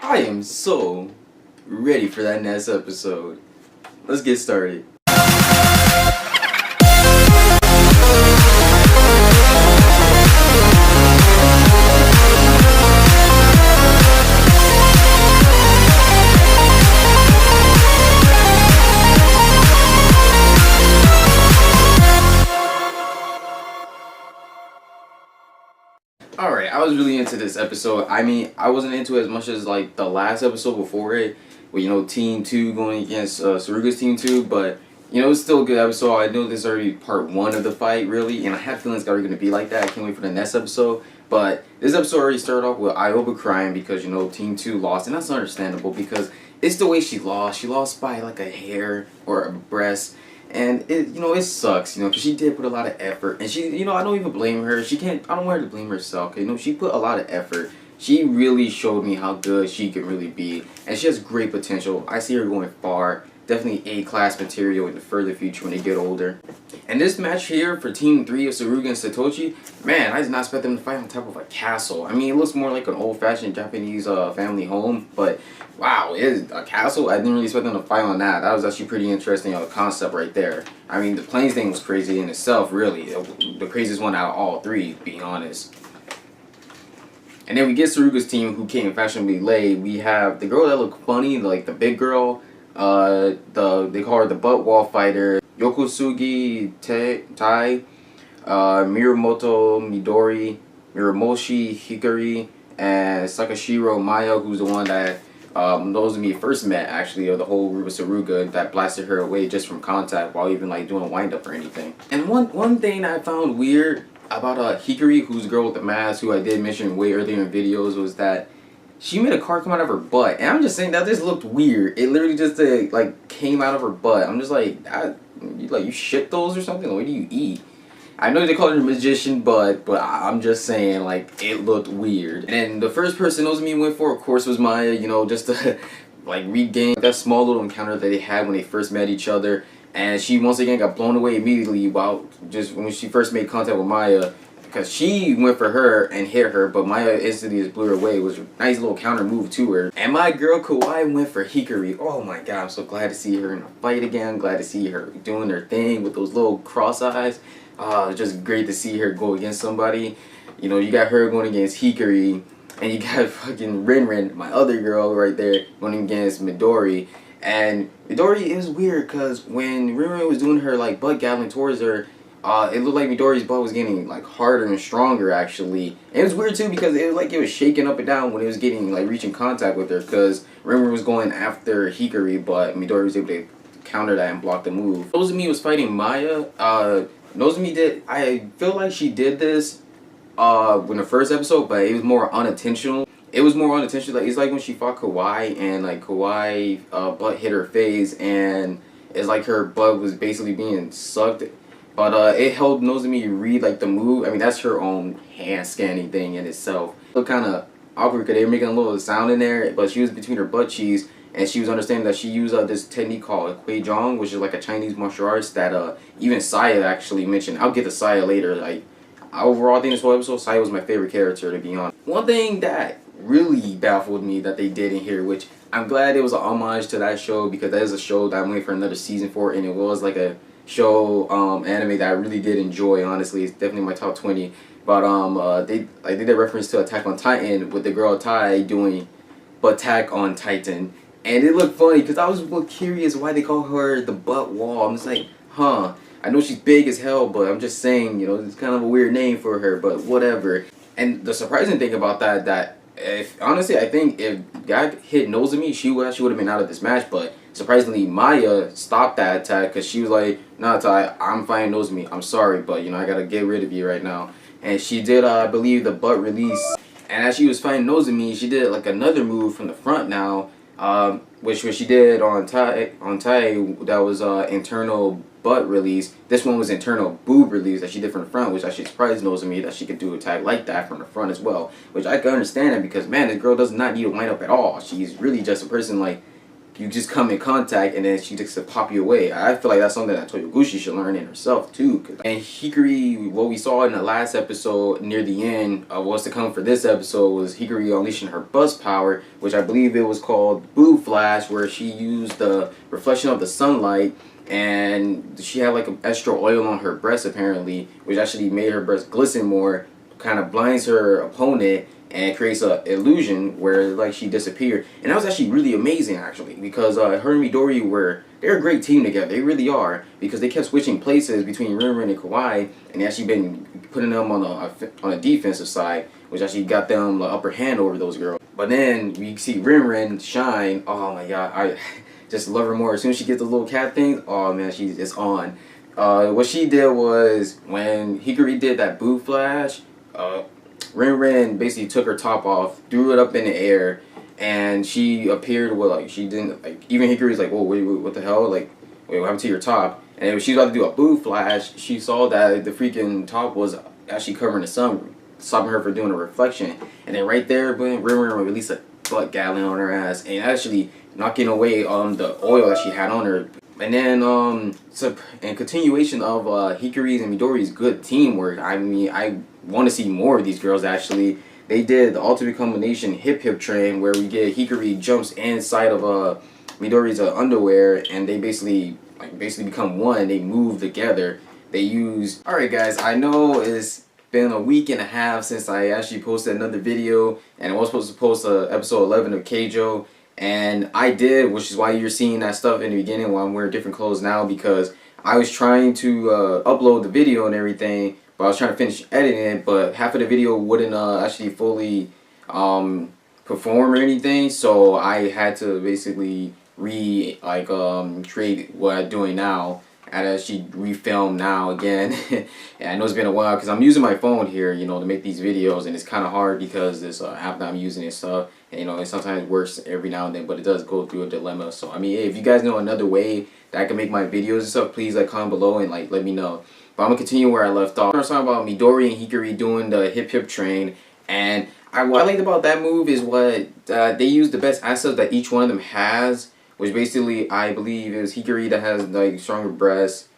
I am so ready for that next episode. Let's get started. Alright, I was really into this episode. I mean, I wasn't into it as much as like the last episode before it, with Team 2 going against Saruga's Team 2, but it was still a good episode. I know this is already part 1 of the fight, really, and I have feelings it's already going to be like that. I can't wait for the next episode. But this episode already started off with Ioba crying because, Team 2 lost, and that's understandable because it's the way she lost. She lost by like a hair or a breast. And it sucks, because she did put a lot of effort, and she, I don't even blame her. I don't want her to blame herself. She put a lot of effort. She really showed me how good she can really be, and she has great potential. I see her going far. Definitely A-class material in the further future when they get older. And this match here for Team 3 of Saruga and Satoshi, man, I did not expect them to fight on top of a castle. I mean, it looks more like an old-fashioned Japanese family home, but wow, it is a castle? I didn't really expect them to fight on that. That was actually pretty interesting concept right there. I mean, the planes thing was crazy in itself, really. The craziest one out of all three, being honest. And then we get Saruga's team, who came fashionably late. We have the girl that looked funny, like the big girl. They call her the butt wall fighter, Yokosugi Tai, Miramoto Midori, Miramoshi Hikari, and Sakashiro Maya, who's the one that Nozomi first met, actually, of the whole group of Saruga, that blasted her away just from contact while even like doing a wind up or anything. And one thing I found weird about Hikari, who's the girl with the mask, who I did mention way earlier in videos, was that she made a card come out of her butt, and I'm just saying that this looked weird. It literally just like came out of her butt. I'm just like, you shit those or something? What do you eat? I know they call her a magician, but I'm just saying, like, it looked weird. And the first person Nozomi went for, of course, was Maya. Just to like regain that small little encounter that they had when they first met each other, and she once again got blown away immediately when she first made contact with Maya. Because she went for her and hit her, but Maya instantly just blew her away. It was a nice little counter move to her. And my girl Kawaii went for Hikari. Oh my god, I'm so glad to see her in a fight again. Glad to see her doing her thing with those little cross eyes. Just great to see her go against somebody. You got her going against Hikari, and you got fucking Rin, my other girl right there, going against Midori. And Midori, it was weird because when Rin was doing her like butt gabbling towards her, it looked like Midori's butt was getting like harder and stronger actually. And it was weird too because it was like it was shaking up and down when it was getting like reaching contact with her, because Rimmer was going after Hikari, but Midori was able to counter that and block the move. Nozomi was fighting Maya. I feel like she did this in the first episode, but it was more unintentional. Like it's like when she fought Kawaii, and like Kawaii butt hit her face, and it's like her butt was basically being sucked. But it helped Nozomi read like the move. I mean, that's her own hand scanning thing in itself. It looked kind of awkward because they were making a little sound in there, but she was between her butt cheeks, and she was understanding that she used this technique called Keijo, which is like a Chinese martial arts that even Saya actually mentioned. I'll get to Saya later. Like, overall, I think this whole episode, Saya was my favorite character, to be honest. One thing that really baffled me that they did in here, which I'm glad it was an homage to that show, because that is a show that I'm waiting for another season for, and it was like a show anime that I really did enjoy. Honestly, it's definitely my top 20. But they did a reference to Attack on Titan with the girl Tai doing Attack on Titan, and it looked funny because I was curious why they call her the butt wall. I'm just like, huh. I know she's big as hell, but I'm just saying, it's kind of a weird name for her, but whatever. And the surprising thing about that honestly, I think if God hit Nozomi, she would have been out of this match, but surprisingly, Maya stopped that attack because she was like, nah, Tai, I'm fighting Nozomi. I'm sorry, but, I got to get rid of you right now. And she did, I believe, the butt release. And as she was fighting Nozomi, she did, like, another move from the front now, which she did on Tai, that was internal butt release. This one was internal boob release that she did from the front, which actually surprised Nozomi that she could do a tag like that from the front as well. Which I can understand it because, man, this girl does not need to wind up at all. She's really just a person, like, you just come in contact and then she just to pop you away. I feel like that's something that Toyoguchi should learn in herself too. And Hikari, what we saw in the last episode near the end of what's to come for this episode was Hikari unleashing her buzz power, which I believe it was called Blue Flash, where she used the reflection of the sunlight and she had like an extra oil on her breast apparently, which actually made her breast glisten more, kind of blinds her opponent and creates a illusion where like she disappeared. And that was actually really amazing actually, because her and Midori they're a great team together. They really are, because they kept switching places between Rinrin and Kawhi, and they actually been putting them on a defensive side, which actually got them the upper hand over those girls. But then we see Rinrin shine. Oh my god, I just love her more. As soon as she gets the little cat thing, oh man, she's just on. What she did was when Hikari did that Boo Flash, Rin basically took her top off, threw it up in the air, and she appeared with like she didn't like even Hikari's like, whoa, wait, what the hell? Like, wait, what happened to your top? And when she was about to do a Boo Flash, she saw that the freaking top was actually covering the sun, stopping her from doing a reflection. And then right there, Rin released a butt gallon on her ass and actually knocking away the oil that she had on her. And then so in continuation of Hikari's and Midori's good teamwork, I mean, I want to see more of these girls actually. They did the ultimate combination hip train where we get Hikari jumps inside of Midori's underwear, and they basically become one. They move together. They use. Alright guys, I know it's been a week and a half since I actually posted another video, and I was supposed to post episode 11 of Keijo. And I did, which is why you're seeing that stuff in the beginning while I'm wearing different clothes now, because I was trying to upload the video and everything, but I was trying to finish editing it, but half of the video wouldn't actually fully perform or anything, so I had to basically create what I'm doing now. I actually refilm now again. And I know it's been a while because I'm using my phone here, you know, to make these videos, and it's kind of hard because this app that I'm using and stuff, and you know, it sometimes works every now and then, but it does go through a dilemma. So I mean, if you guys know another way that I can make my videos and stuff, please like comment below and like let me know. But I'm gonna continue where I left off. I was talking about Midori and Hikari doing the hip train, and what I liked about that move is what they use the best assets that each one of them has. Which basically, I believe it was Hikari that has like stronger breasts,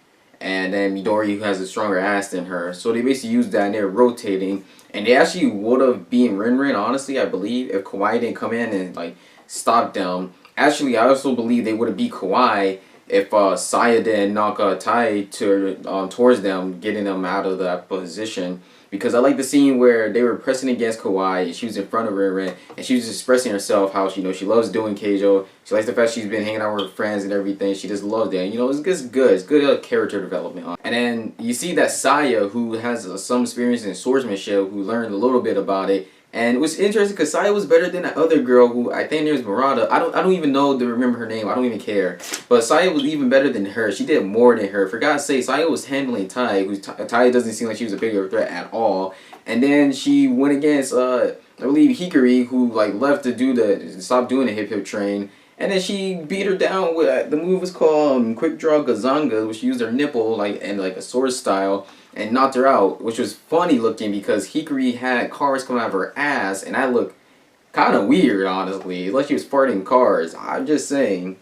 and then Midori who has a stronger ass than her. So they basically used that and they're rotating. And they actually would have beaten Rin, honestly, I believe, if Kawhi didn't come in and like stop them. Actually, I also believe they would have beat Kawhi if Saya didn't knock Tai towards them, getting them out of that position. Because I like the scene where they were pressing against Kawhi and she was in front of Rin, and she was expressing herself how she loves doing Keijo. She likes the fact she's been hanging out with her friends and everything. She just loves it. And, you know, it's good. It's good character development. And then you see that Saya, who has some experience in swordsmanship, who learned a little bit about it. And it was interesting because Saya was better than that other girl who I think there's Murata. I don't even know to remember her name. I don't even care. But Saya was even better than her. She did more than her. For God's sake, Saya was handling Tai. Tai doesn't seem like she was a bigger threat at all. And then she went against I believe Hikari, who like left to stop doing the hip train. And then she beat her down with the move was called Quick Draw Gazanga, which she used her nipple and like a sword style, and knocked her out, which was funny looking because Hikari had cars coming out of her ass, and that looked kind of weird, honestly. It's like she was farting cars. I'm just saying.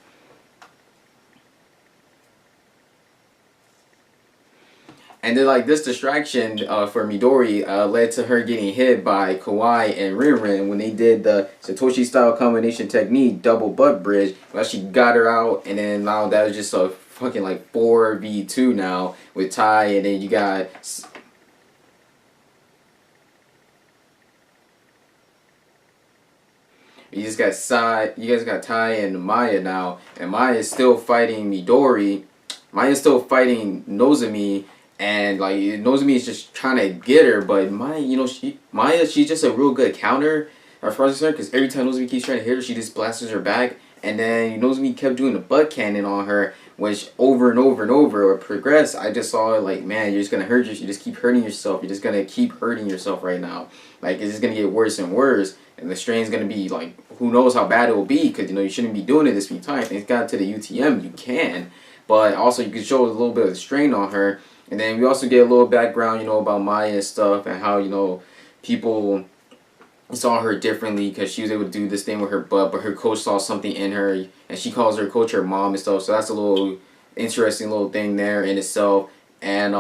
And then like this distraction for Midori led to her getting hit by Kawhi and Rin when they did the Satoshi style combination technique double butt bridge. Well, she got her out, and then now that was just a fucking like 4v2 now with Tai, and then you got you guys got Tai and Maya now, and Maya is still fighting Midori. Maya's still fighting Nozomi. And like Nozomi is just trying to get her, but Maya, you know, she's just a real good counter as far as concerned, because every time Nozomi keeps trying to hit her, she just blasts her back. And then Nozomi kept doing the butt cannon on her, which over and over and over progressed. I just saw it like, man, you're just gonna hurt yourself. You just keep hurting yourself. You're just gonna keep hurting yourself right now. Like it's just gonna get worse and worse, and the strain's gonna be like, who knows how bad it will be? Because you know you shouldn't be doing it this many times. Thanks God to the UTM, you can, but also you can show a little bit of the strain on her. And then we also get a little background, you know, about Maya and stuff, and how, you know, people saw her differently because she was able to do this thing with her butt, but her coach saw something in her, and she calls her coach her mom and stuff. So that's a little interesting little thing there in itself. And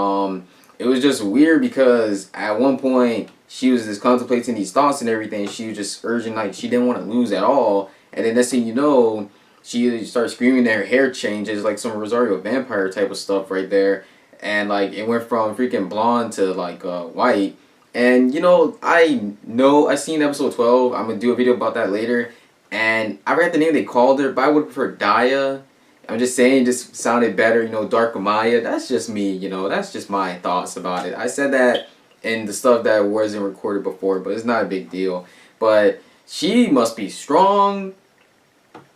it was just weird because at one point she was just contemplating these thoughts and everything. She was just urging, like, she didn't want to lose at all. And then next thing you know, she starts screaming that her hair changes, like some Rosario vampire type of stuff right there. And like it went from freaking blonde to like white. And you know I seen episode 12. I'm gonna do a video about that later. And I forgot the name they called her, but I would prefer Daya. I'm just saying, it just sounded better, Dark Maya. That's just me, that's just my thoughts about it. I said that in the stuff that wasn't recorded before, but it's not a big deal. But she must be strong.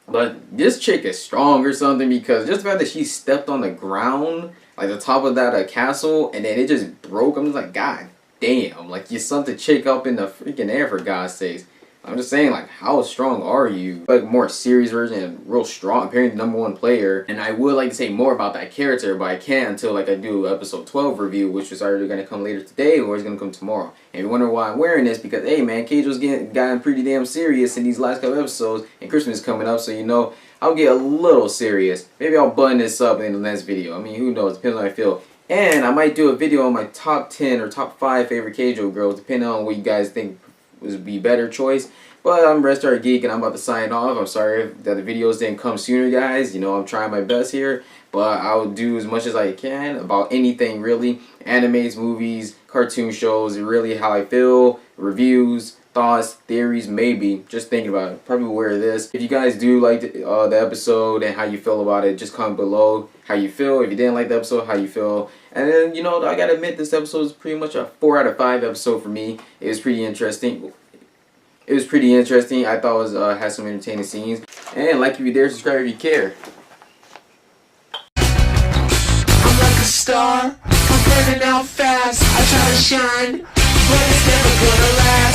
But this chick is strong or something, because just the fact that she stepped on the ground, like the top of that castle, and then it just broke. I'm just like, God damn, like you sent the chick up in the freaking air, for God's sakes. I'm just saying, like, how strong are you? Like, more serious version and real strong, apparently the #1 player. And I would like to say more about that character, but I can't until like I do episode 12 review, which is either gonna come later today or it's gonna come tomorrow. And you wonder why I'm wearing this, because hey man, Keijo's gotten pretty damn serious in these last couple episodes, and Christmas is coming up, so I'll get a little serious. Maybe I'll button this up in the next video. I mean, who knows? Depends on how I feel. And I might do a video on my top 10 or top 5 favorite Keijo girls, depending on what you guys think would be better choice. But I'm Red Star Geek and I'm about to sign off. I'm sorry that the videos didn't come sooner, guys. I'm trying my best here, but I'll do as much as I can about anything really. Animes, movies, cartoon shows, really how I feel, reviews, thoughts, theories, maybe. Just thinking about it. Probably wear this. If you guys do like the episode and how you feel about it, just comment below how you feel. If you didn't like the episode, how you feel. And then, I gotta admit, this episode is pretty much a 4 out of 5 episode for me. It was pretty interesting. I thought it was had some entertaining scenes. And like if you dare, subscribe if you care. I'm like a star, I'm burning out fast. I try to shine, but it's never gonna last.